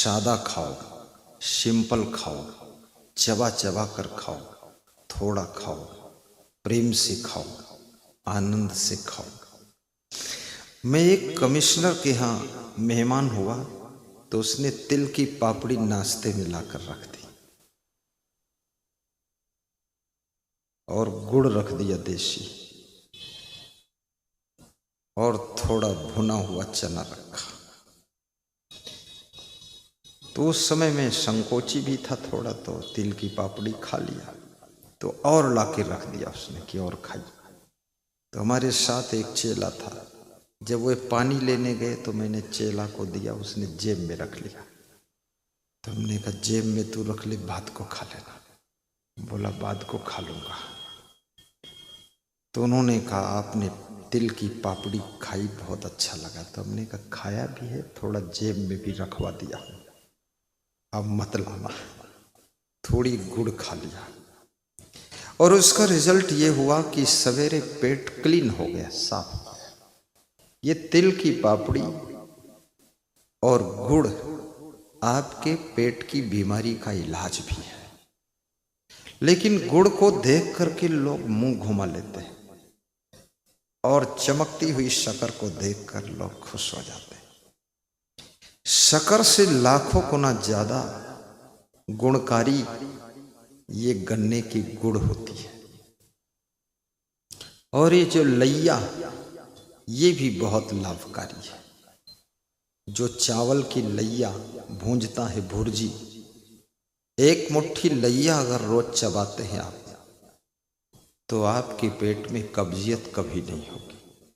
सादा खाओ, सिंपल खाओ, चबा चबा कर खाओ, थोड़ा खाओ, प्रेम से खाओ, आनंद से खाओ। मैं एक कमिश्नर के यहाँ मेहमान हुआ तो उसने तिल की पापड़ी नाश्ते में लाकर रख दी और गुड़ रख दिया देसी और थोड़ा भुना हुआ चना रखा। तो उस समय में संकोची भी था थोड़ा, तो तिल की पापड़ी खा लिया। तो और लाके रख दिया उसने कि और खाई। तो हमारे साथ एक चेला था, जब वो पानी लेने गए तो मैंने चेला को दिया, उसने जेब में रख लिया। तो हमने कहा जेब में तू रख ले, बाद को खा लेना। बोला बाद को खा लूंगा। तो उन्होंने कहा आपने तिल की पापड़ी खाई, बहुत अच्छा लगा। तो हमने कहा खाया भी है, थोड़ा जेब में भी रखवा दिया, अब मत लाना। थोड़ी गुड़ खा लिया और उसका रिजल्ट ये हुआ कि सवेरे पेट क्लीन हो गया, साफ। ये तिल की पापड़ी और गुड़ आपके पेट की बीमारी का इलाज भी है। लेकिन गुड़ को देख करके लोग मुंह घुमा लेते हैं और चमकती हुई शक्कर को देखकर लोग खुश हो जाते हैं। शक्कर से लाखों गुना ज्यादा गुणकारी ये गन्ने की गुड़ होती है। और ये जो लैया, ये भी बहुत लाभकारी है। जो चावल की लैया भूंजता है भुर्जी, एक मुट्ठी लैया अगर रोज चबाते हैं आप, तो आपके पेट में कब्जियत कभी नहीं होगी।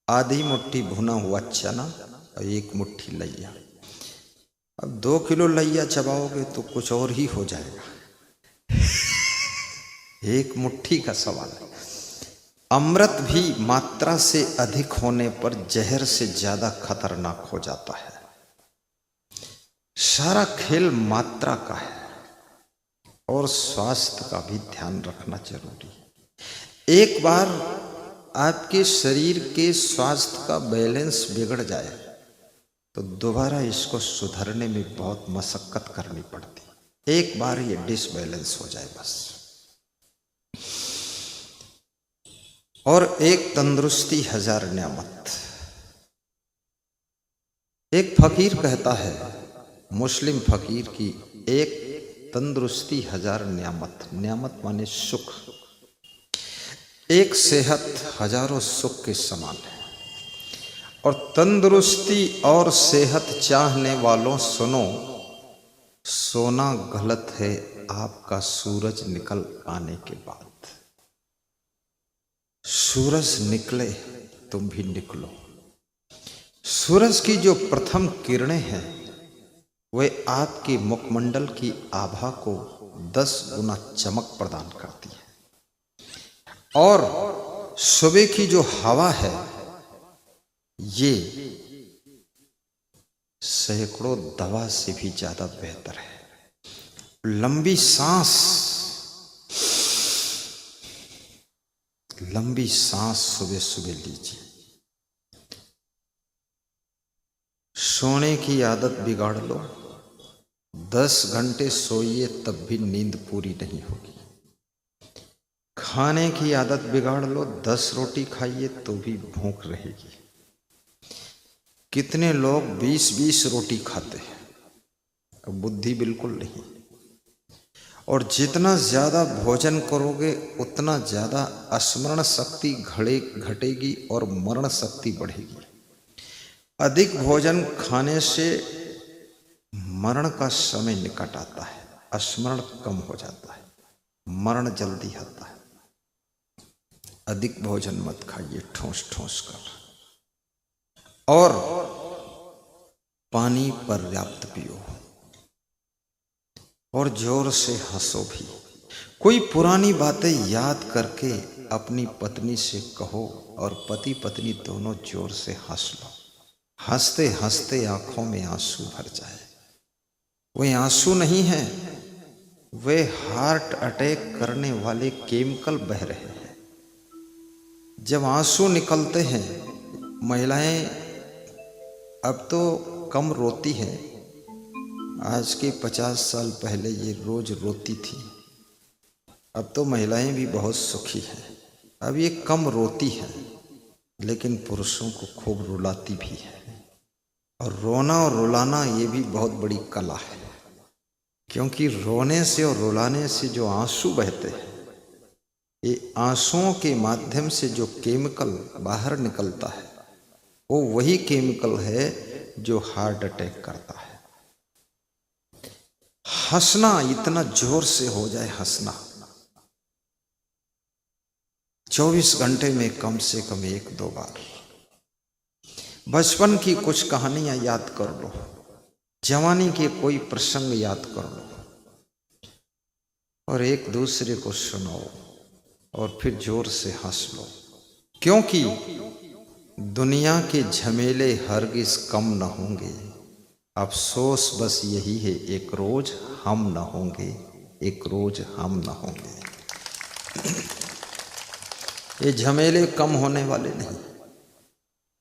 आधी मुट्ठी भुना हुआ चना और एक मुट्ठी लैया। अब 2 किलो लैया चबाओगे तो कुछ और ही हो जाएगा। एक मुट्ठी का सवाल है। अमृत भी मात्रा से अधिक होने पर जहर से ज्यादा खतरनाक हो जाता है। सारा खेल मात्रा का है और स्वास्थ्य का भी ध्यान रखना जरूरी है। एक बार आपके शरीर के स्वास्थ्य का बैलेंस बिगड़ जाए तो दोबारा इसको सुधरने में बहुत मशक्कत करनी पड़ती। एक बार ये डिसबैलेंस हो जाए बस। और एक तंदुरुस्ती हजार नियामत। एक फकीर कहता है, मुस्लिम फकीर की, एक तंदुरुस्ती हजार नियामत। नियामत माने सुख। एक सेहत हजारों सुख के समान है। और तंदुरुस्ती और सेहत चाहने वालों सुनो, सोना गलत है आपका सूरज निकल आने के बाद। सूरज निकले तुम भी निकलो। सूरज की जो प्रथम किरणें हैं वे आपके मुखमंडल की आभा को 10 गुना चमक प्रदान करती है। और सुबह की जो हवा है ये सैकड़ों दवा से भी ज्यादा बेहतर है। लंबी सांस सुबह सुबह लीजिए। सोने की आदत बिगाड़ लो, 10 घंटे सोइए तब भी नींद पूरी नहीं होगी। खाने की आदत बिगाड़ लो, 10 रोटी खाइए तो भी भूख रहेगी। कितने लोग 20-20 रोटी खाते हैं, अब बुद्धि बिल्कुल नहीं। और जितना ज्यादा भोजन करोगे उतना ज्यादा स्मरण शक्ति घटेगी और मरण शक्ति बढ़ेगी। अधिक भोजन खाने से मरण का समय निकट आता है, स्मरण कम हो जाता है, मरण जल्दी आता है। अधिक भोजन मत खाइए ठोस ठोस कर। और पानी पर्याप्त पियो और जोर से हंसो भी। कोई पुरानी बातें याद करके अपनी पत्नी से कहो और पति पत्नी दोनों जोर से हंस लो। हंसते हंसते आंखों में आंसू भर जाए। वे आंसू नहीं हैं, वे हार्ट अटैक करने वाले केमिकल बह रहे हैं। जब आंसू निकलते हैं, महिलाएं अब तो कम रोती हैं, आज के 50 साल पहले ये रोज रोती थी। अब तो महिलाएं भी बहुत सुखी हैं। अब ये कम रोती है लेकिन पुरुषों को खूब रुलाती भी है। और रोना और रुलाना ये भी बहुत बड़ी कला है, क्योंकि रोने से और रुलाने से जो आंसू बहते हैं, ये आंसुओं के माध्यम से जो केमिकल बाहर निकलता है वो वही केमिकल है जो हार्ट अटैक करता है। हंसना इतना जोर से हो जाए, हंसना 24 घंटे में कम से कम 1-2 बार। बचपन की कुछ कहानियां याद कर लो, जवानी के कोई प्रसंग याद कर लो और एक दूसरे को सुनाओ और फिर जोर से हंस लो, क्योंकि दुनिया के झमेले हरगिज कम न होंगे। अफसोस बस यही है, एक रोज हम न होंगे, एक रोज हम न होंगे। ये झमेले कम होने वाले नहीं।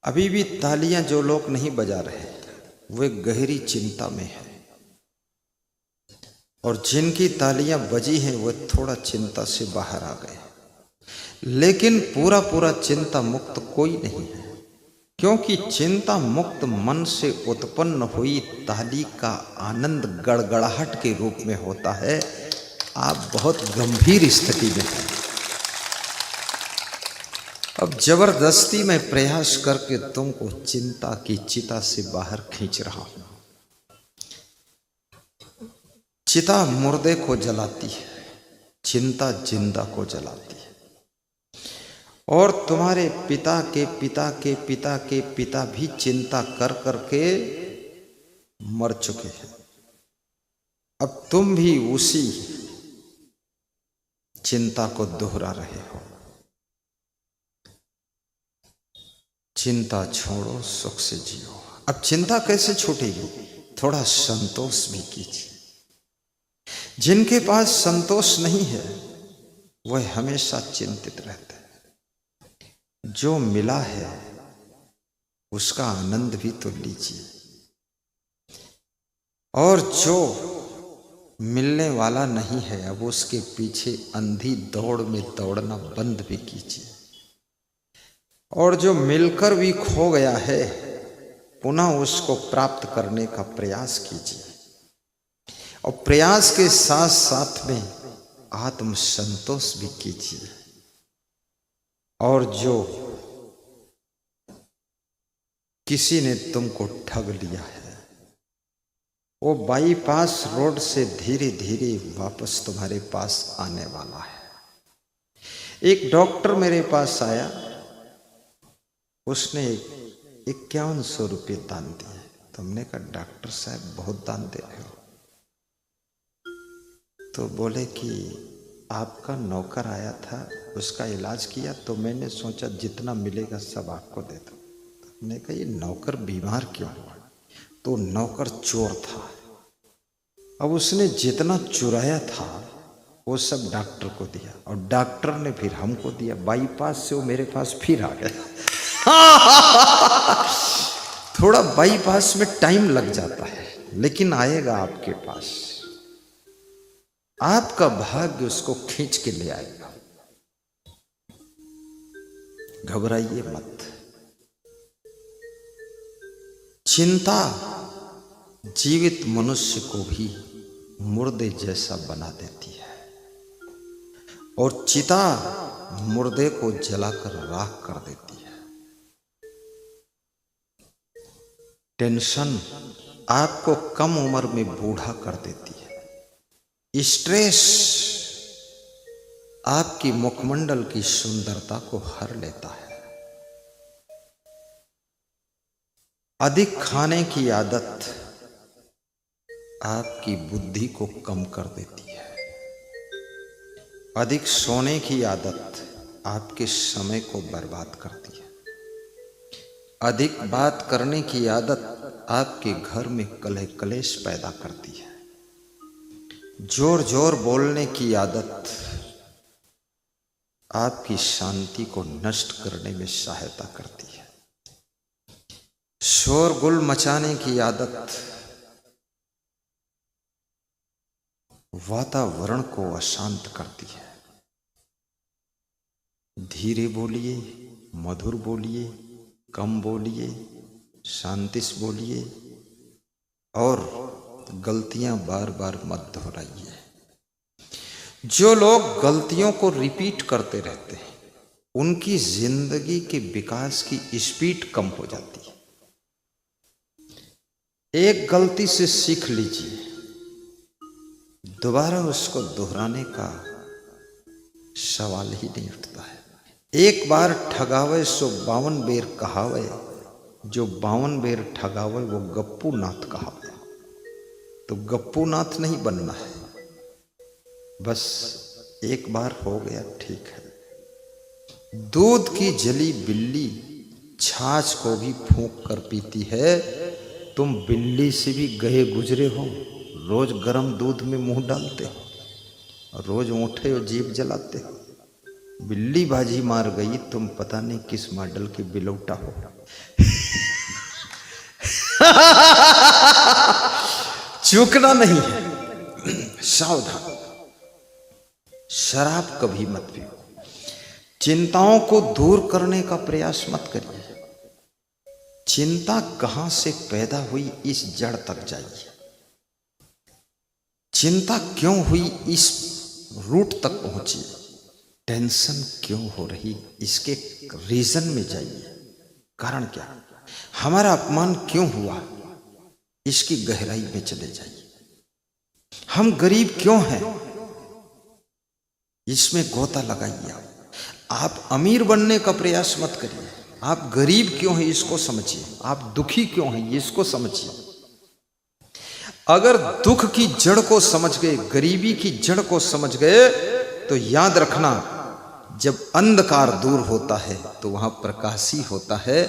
अभी भी तालियां जो लोग नहीं बजा रहे वे गहरी चिंता में है, और जिनकी तालियां बजी हैं वे थोड़ा चिंता से बाहर आ गए। लेकिन पूरा पूरा चिंता मुक्त कोई नहीं है, क्योंकि चिंता मुक्त मन से उत्पन्न हुई ताली का आनंद गड़गड़ाहट के रूप में होता है। आप बहुत गंभीर स्थिति में हैं। अब जबरदस्ती मैं प्रयास करके तुमको चिंता की चिता से बाहर खींच रहा हूं। चिता मुर्दे को जलाती है, चिंता जिंदा को जलाती है। और तुम्हारे पिता के पिता के पिता के पिता भी चिंता कर करके मर चुके हैं। अब तुम भी उसी चिंता को दोहरा रहे हो। चिंता छोड़ो, सुख से जियो। अब चिंता कैसे छूटेगी? थोड़ा संतोष भी कीजिए। जिनके पास संतोष नहीं है वह हमेशा चिंतित रहते हैं। जो मिला है उसका आनंद भी तो लीजिए, और जो मिलने वाला नहीं है अब उसके पीछे अंधी दौड़ में दौड़ना बंद भी कीजिए। और जो मिलकर भी खो गया है पुनः उसको प्राप्त करने का प्रयास कीजिए, और प्रयास के साथ साथ में आत्म संतोष भी कीजिए। और जो किसी ने तुमको ठग लिया है वो बाईपास रोड से धीरे धीरे वापस तुम्हारे पास आने वाला है। एक डॉक्टर मेरे पास आया, उसने 5100 रुपये दान दिए। तुमने कहा डॉक्टर साहब बहुत दान दे रहे हो। तो बोले कि आपका नौकर आया था, उसका इलाज किया, तो मैंने सोचा जितना मिलेगा सब आपको दे दो। मैंने कहा ये नौकर बीमार क्यों हुआ? तो नौकर चोर था। अब उसने जितना चुराया था वो सब डॉक्टर को दिया, और डॉक्टर ने फिर हमको दिया। बाईपास से वो मेरे पास फिर आ गया। थोड़ा बाईपास में टाइम लग जाता है लेकिन आएगा आपके पास। आपका भाग्य उसको खींच के ले आएगा। घबराइए मत। चिंता जीवित मनुष्य को भी मुर्दे जैसा बना देती है, और चिता मुर्दे को जलाकर राख कर देती है। टेंशन आपको कम उम्र में बूढ़ा कर देती है। स्ट्रेस आपकी मुखमंडल की सुंदरता को हर लेता है। अधिक खाने की आदत आपकी बुद्धि को कम कर देती है। अधिक सोने की आदत आपके समय को बर्बाद करती है। अधिक बात करने की आदत आपके घर में कलह कलेश पैदा करती है। जोर जोर बोलने की आदत आपकी शांति को नष्ट करने में सहायता करती है। शोरगुल मचाने की आदत वातावरण को अशांत करती है। धीरे बोलिए, मधुर बोलिए, कम बोलिए, शांति से बोलिए और गलतियां बार बार मत दोहराइए। जो लोग गलतियों को रिपीट करते रहते हैं उनकी जिंदगी के विकास की स्पीड कम हो जाती है। एक गलती से सीख लीजिए, दोबारा उसको दोहराने का सवाल ही नहीं उठता है। एक बार ठगावे सो 52 बेर कहावे, जो 52 बेर ठगावे वो गप्पू नाथ कहावे। तो गप्पू नाथ नहीं बनना है, बस एक बार हो गया ठीक है। दूध की जली बिल्ली छाछ को भी फूंक कर पीती है। तुम बिल्ली से भी गए गुजरे हो, रोज गर्म दूध में मुंह डालते हो, रोज ओंठे और जीभ जलाते हो। बिल्ली बाजी मार गई, तुम पता नहीं किस मॉडल के बिलौटा हो। चूकना नहीं है, सावधान। शराब कभी मत पियो। चिंताओं को दूर करने का प्रयास मत करिए। चिंता कहां से पैदा हुई इस जड़ तक जाइए। चिंता क्यों हुई इस रूट तक पहुंचिए। टेंशन क्यों हो रही इसके रीजन में जाइए। कारण क्या, हमारा अपमान क्यों हुआ इसकी गहराई में चले जाइए। हम गरीब क्यों हैं इसमें गोता लगाइए। आप अमीर बनने का प्रयास मत करिए। आप गरीब क्यों हैं इसको समझिए। आप दुखी क्यों हैं इसको समझिए। अगर दुख की जड़ को समझ गए, गरीबी की जड़ को समझ गए, तो याद रखना, जब अंधकार दूर होता है तो वहां प्रकाश ही होता है।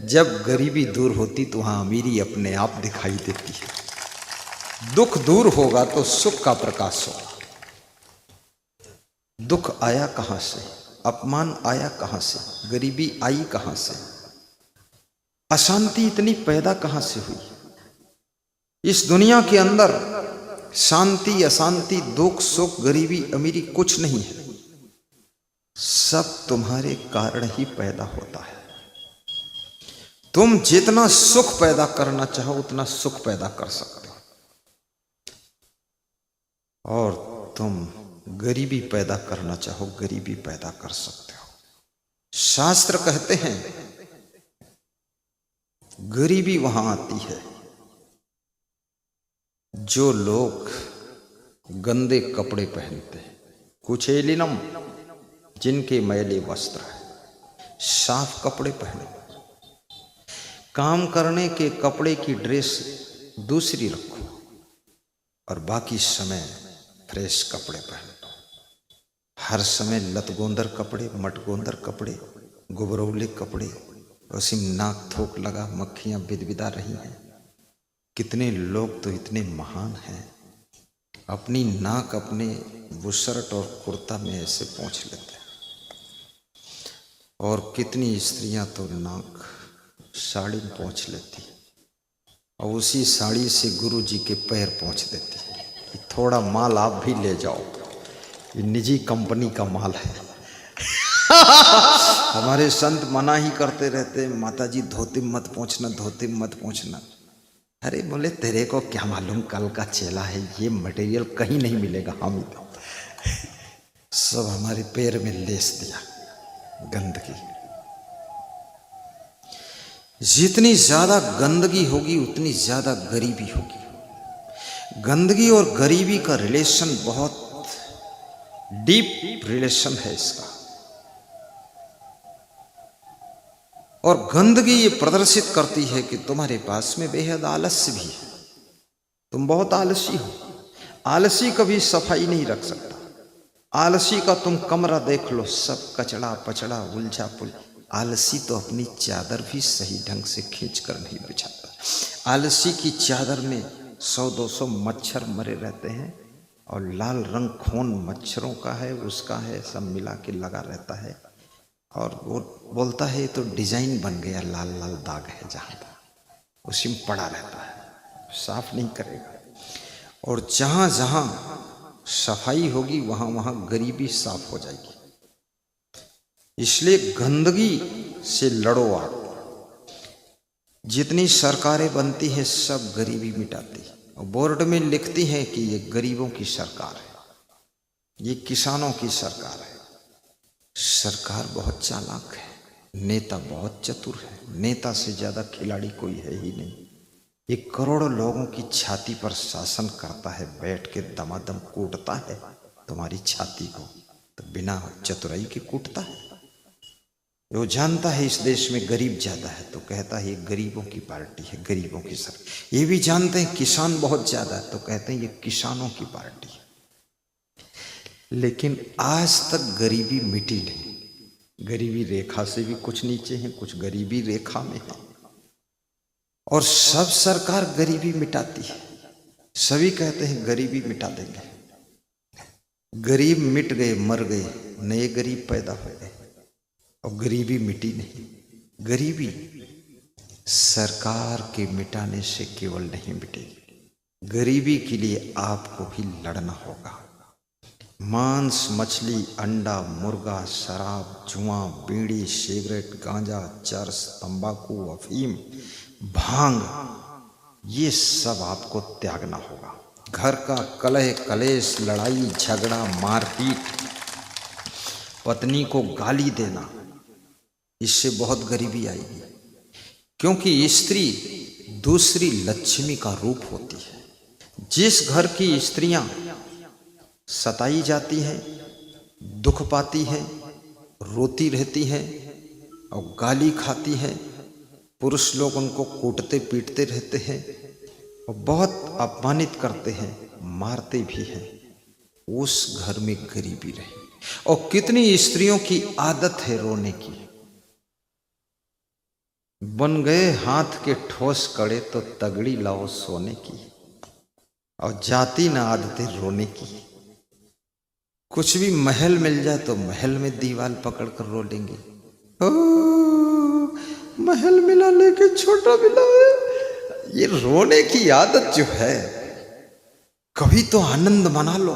जब गरीबी दूर होती तो वहां अमीरी अपने आप दिखाई देती है। दुख दूर होगा तो सुख का प्रकाश होगा। दुख आया कहां से, अपमान आया कहां से, गरीबी आई कहां से, अशांति इतनी पैदा कहां से हुई। इस दुनिया के अंदर शांति अशांति, दुख सुख, गरीबी अमीरी कुछ नहीं है। सब तुम्हारे कारण ही पैदा होता है। तुम जितना सुख पैदा करना चाहो उतना सुख पैदा कर सकते हो, और तुम गरीबी पैदा करना चाहो गरीबी पैदा कर सकते हो। शास्त्र कहते हैं गरीबी वहां आती है जो लोग गंदे कपड़े पहनते हैं। कुचेलिनम, जिनके मैले वस्त्र है, साफ कपड़े पहनो। काम करने के कपड़े की ड्रेस दूसरी रखो और बाकी समय फ्रेश कपड़े पहनो। हर समय लतगोंदर कपड़े, मटगोंदर कपड़े, गुबरौले कपड़े, उसी नाक थोक लगा मक्खियां बिदबिदा रही हैं। कितने लोग तो इतने महान हैं, अपनी नाक अपने बुशर्ट और कुर्ता में ऐसे पोंछ लेते हैं। और कितनी स्त्रियां तो नाक साड़ी में पोंछ लेती और उसी साड़ी से गुरु जी के पैर पोंछ देती कि थोड़ा माल आप भी ले जाओ, ये निजी कंपनी का माल है। हमारे संत मना ही करते रहते हैं, माता जी धोती मत पोंछना, धोती मत पोंछना। अरे बोले तेरे को क्या मालूम, कल का चेला है, ये मटेरियल कहीं नहीं मिलेगा। हम सब हमारे पैर में लेस दिया गंदगी। जितनी ज्यादा गंदगी होगी उतनी ज्यादा गरीबी होगी। गंदगी और गरीबी का रिलेशन बहुत डीप रिलेशन है इसका। और गंदगी ये प्रदर्शित करती है कि तुम्हारे पास में बेहद आलस्य भी है। तुम बहुत आलसी हो। आलसी कभी सफाई नहीं रख सकता। आलसी का तुम कमरा देख लो, सब कचड़ा पचड़ा उलझा पुल। आलसी तो अपनी चादर भी सही ढंग से खींच कर नहीं बिछाता। आलसी की चादर में 100-200 मच्छर मरे रहते हैं और लाल रंग खून मच्छरों का है, उसका है, सब मिला के लगा रहता है। और वो बोलता है ये तो डिजाइन बन गया, लाल लाल दाग है जहाँ था, उसी में पड़ा रहता है, साफ नहीं करेगा। और जहाँ जहाँ सफाई होगी वहां वहां गरीबी साफ हो जाएगी। इसलिए गंदगी से लड़ो आप। जितनी सरकारें बनती हैं सब गरीबी मिटाती है और बोर्ड में लिखती हैं कि ये गरीबों की सरकार है, ये किसानों की सरकार है। सरकार बहुत चालाक है, नेता बहुत चतुर है। नेता से ज्यादा खिलाड़ी कोई है ही नहीं। एक करोड़ों लोगों की छाती पर शासन करता है, बैठ के दमादम कूटता है तुम्हारी छाती को, तो बिना चतुराई के कूटता है। वो जानता है इस देश में गरीब ज्यादा है तो कहता है ये गरीबों की पार्टी है, गरीबों की सरकार। ये भी जानते हैं किसान बहुत ज्यादा है तो कहते हैं ये किसानों की पार्टी है। लेकिन आज तक गरीबी मिटी नहीं। गरीबी रेखा से भी कुछ नीचे हैं, कुछ गरीबी रेखा में है। और सब सरकार गरीबी मिटाती है। सभी कहते हैं गरीबी मिटा देंगे। गरीब मिट गए, मर गए, नए गरीब पैदा हो गए और गरीबी मिटी नहीं। गरीबी सरकार के मिटाने से केवल नहीं मिटेगी, गरीबी के लिए आपको भी लड़ना होगा। मांस, मछली, अंडा, मुर्गा, शराब, जुआ, बीड़ी, सिगरेट, गांजा, चरस, तंबाकू, अफीम, भांग, ये सब आपको त्यागना होगा। घर का कलह कलेश, लड़ाई झगड़ा, मारपीट, पत्नी को गाली देना, इससे बहुत गरीबी आएगी। क्योंकि स्त्री दूसरी लक्ष्मी का रूप होती है। जिस घर की स्त्रियां सताई जाती हैं, दुख पाती हैं, रोती रहती हैं और गाली खाती हैं, पुरुष लोग उनको कूटते पीटते रहते हैं और बहुत अपमानित करते हैं, मारते भी हैं, उस घर में गरीबी रही। और कितनी स्त्रियों की आदत है रोने की। बन गए हाथ के ठोस कड़े तो तगड़ी लाओ सोने की, और जाती ना आदतें रोने की। कुछ भी महल मिल जाए तो महल में दीवार पकड़ कर रो लेंगे। ओ महल मिला लेके छोटा मिला है। ये रोने की आदत जो है, कभी तो आनंद मना लो।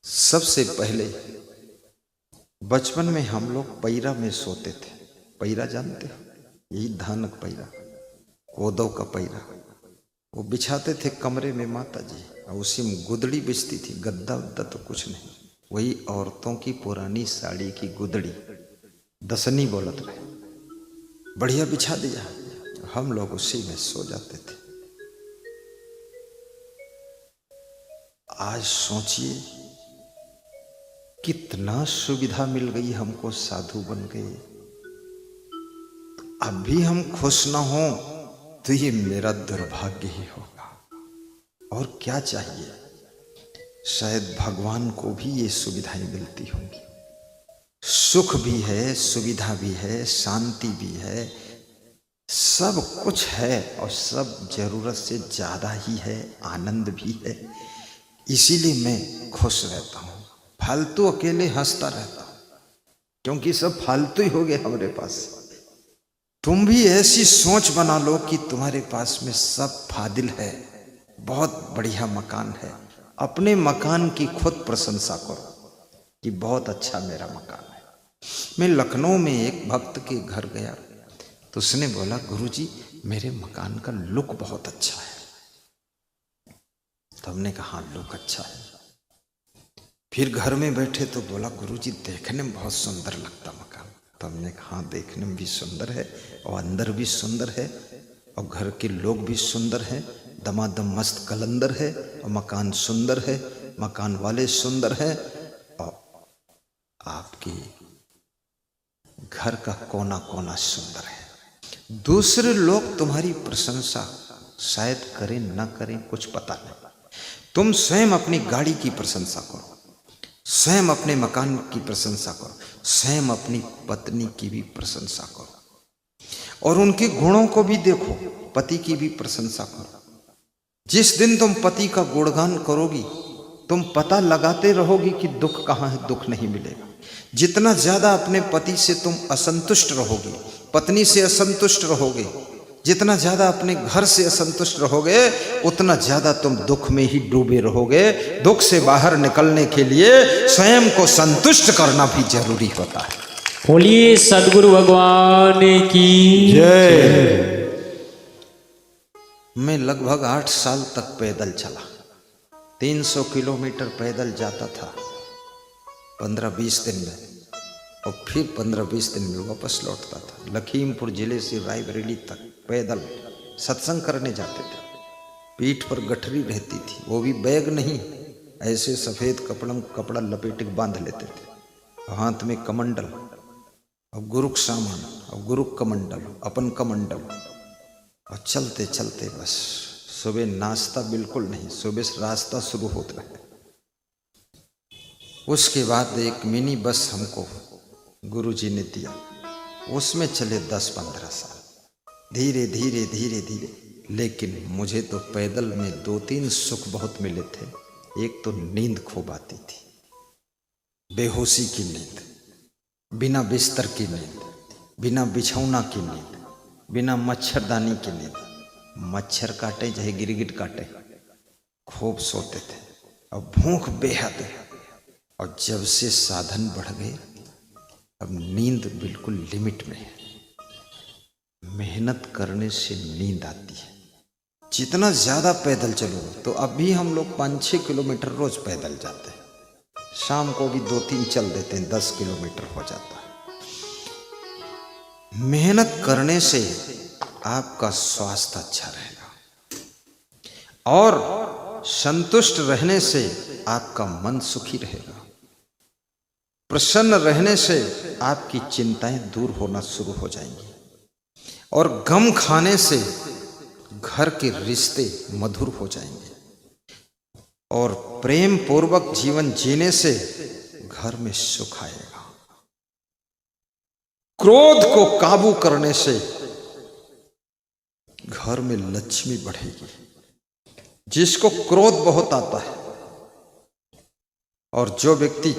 सबसे पहले बचपन में हम लोग पैरा में सोते थे। पैरा जानते हो? यही धानक पैरा, कोदो का पैरा, वो बिछाते थे कमरे में माता जी, और उसी में गुदड़ी बिछती थी। गद्दा उद्दा तो कुछ नहीं, वही औरतों की पुरानी साड़ी की गुदड़ी, दसनी बोलत रहे, बढ़िया बिछा दिया, हम लोग उसी में सो जाते थे। आज सोचिए कितना सुविधा मिल गई हमको, साधु बन गए। अब भी हम खुश ना हो तो ये मेरा दुर्भाग्य ही होगा। और क्या चाहिए? शायद भगवान को भी ये सुविधाएं मिलती होंगी। सुख भी है, सुविधा भी है, शांति भी है, सब कुछ है और सब जरूरत से ज्यादा ही है, आनंद भी है। इसीलिए मैं खुश रहता हूँ, फालतू अकेले हंसता रहता हूँ, क्योंकि सब फालतू ही हो गए हमारे पास। तुम भी ऐसी सोच बना लो कि तुम्हारे पास में सब फादिल है, बहुत बढ़िया मकान है। अपने मकान की खुद प्रशंसा करो कि बहुत अच्छा मेरा मकान है। मैं लखनऊ में एक भक्त के घर गया तो उसने बोला, गुरुजी मेरे मकान का लुक बहुत अच्छा है। तो हमने कहा लुक अच्छा है। फिर घर में बैठे तो बोला, गुरुजी देखने में बहुत सुंदर लगता मकान। तो हमने कहा देखने में भी सुंदर है और अंदर भी सुंदर है और घर के लोग भी सुंदर हैं, दमादम मस्त कलंदर है और मकान सुंदर है, मकान वाले सुंदर है और आपके घर का कोना कोना सुंदर है। दूसरे लोग तुम्हारी प्रशंसा शायद करें ना करें, कुछ पता नहीं। तुम स्वयं अपनी गाड़ी की प्रशंसा करो, स्वयं अपने मकान की प्रशंसा करो, स्वयं अपनी पत्नी की भी प्रशंसा करो और उनके गुणों को भी देखो, पति की भी प्रशंसा करो। जिस दिन तुम पति का गुणगान करोगी, तुम पता लगाते रहोगी कि दुख कहाँ है, दुख नहीं मिलेगा। जितना ज्यादा अपने पति से तुम असंतुष्ट रहोगे, पत्नी से असंतुष्ट रहोगे, जितना ज्यादा अपने घर से असंतुष्ट रहोगे उतना ज्यादा तुम दुख में ही डूबे रहोगे। दुख से बाहर निकलने के लिए स्वयं को संतुष्ट करना भी जरूरी होता है। बोलिए सदगुरु भगवान की जय। मैं लगभग 8 साल तक पैदल चला, 300 किलोमीटर पैदल जाता था 15-20 दिन में, और फिर 15-20 दिन में वापस लौटता था। लखीमपुर जिले से रायबरेली तक पैदल सत्संग करने जाते थे। पीठ पर गठरी रहती थी, वो भी बैग नहीं, ऐसे सफ़ेद कपड़ा लपेटे बांध लेते थे। हाथ में कमंडल और गुरुक सामान और गुरुक कमंडल अपन कमंडल, और चलते चलते बस। सुबह नाश्ता बिल्कुल नहीं, सुबह से रास्ता शुरू होता है। उसके बाद एक मिनी बस हमको गुरुजी ने दिया, उसमें चले 10-15 साल, धीरे धीरे धीरे धीरे। लेकिन मुझे तो पैदल में 2-3 सुख बहुत मिले थे। एक तो नींद खूब आती थी, बेहोशी की नींद, बिना बिस्तर की नींद, बिना बिछौना की नींद, बिना मच्छरदानी की नींद। मच्छर काटे चाहे गिरगिट काटे, खूब सोते थे। और भूख बेहद है। और जब से साधन बढ़ गए अब नींद बिल्कुल लिमिट में है। मेहनत करने से नींद आती है। जितना ज्यादा पैदल चलो, तो अभी हम लोग 5-6 किलोमीटर रोज पैदल जाते हैं, शाम को भी 2-3 चल देते हैं, 10 किलोमीटर हो जाता है। मेहनत करने से आपका स्वास्थ्य अच्छा रहेगा, और संतुष्ट रहने से आपका मन सुखी रहेगा। प्रसन्न रहने से आपकी चिंताएं दूर होना शुरू हो जाएंगी, और गम खाने से घर के रिश्ते मधुर हो जाएंगे, और प्रेम पूर्वक जीवन जीने से घर में सुख आएगा। क्रोध को काबू करने से घर में लक्ष्मी बढ़ेगी। जिसको क्रोध बहुत आता है, और जो व्यक्ति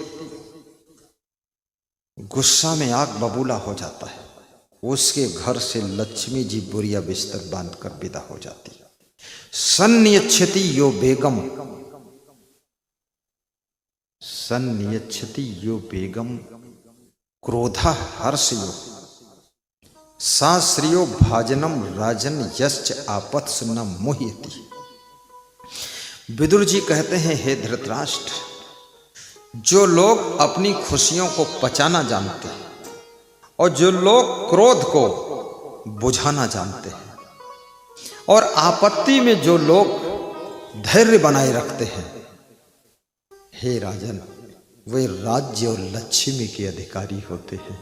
गुस्सा में आग बबूला हो जाता है, उसके घर से लक्ष्मी जी बुरिया बिस्तर बांधकर विदा हो जाती है। सन्नियच्छति यो बेगम, सन्नियच्छति यो बेगम क्रोधा हर्षयो, सा श्रियो भाजनम राजन यश्च आपत्स न मोह्यति। विदुर जी कहते हैं, हे धृतराष्ट्र, जो लोग अपनी खुशियों को पचाना जानते हैं, और जो लोग क्रोध को बुझाना जानते हैं, और आपत्ति में जो लोग धैर्य बनाए रखते हैं, हे राजन, वे राज्य और लक्ष्मी के अधिकारी होते हैं।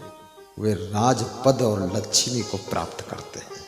वे राजपद और लक्ष्मी को प्राप्त करते हैं।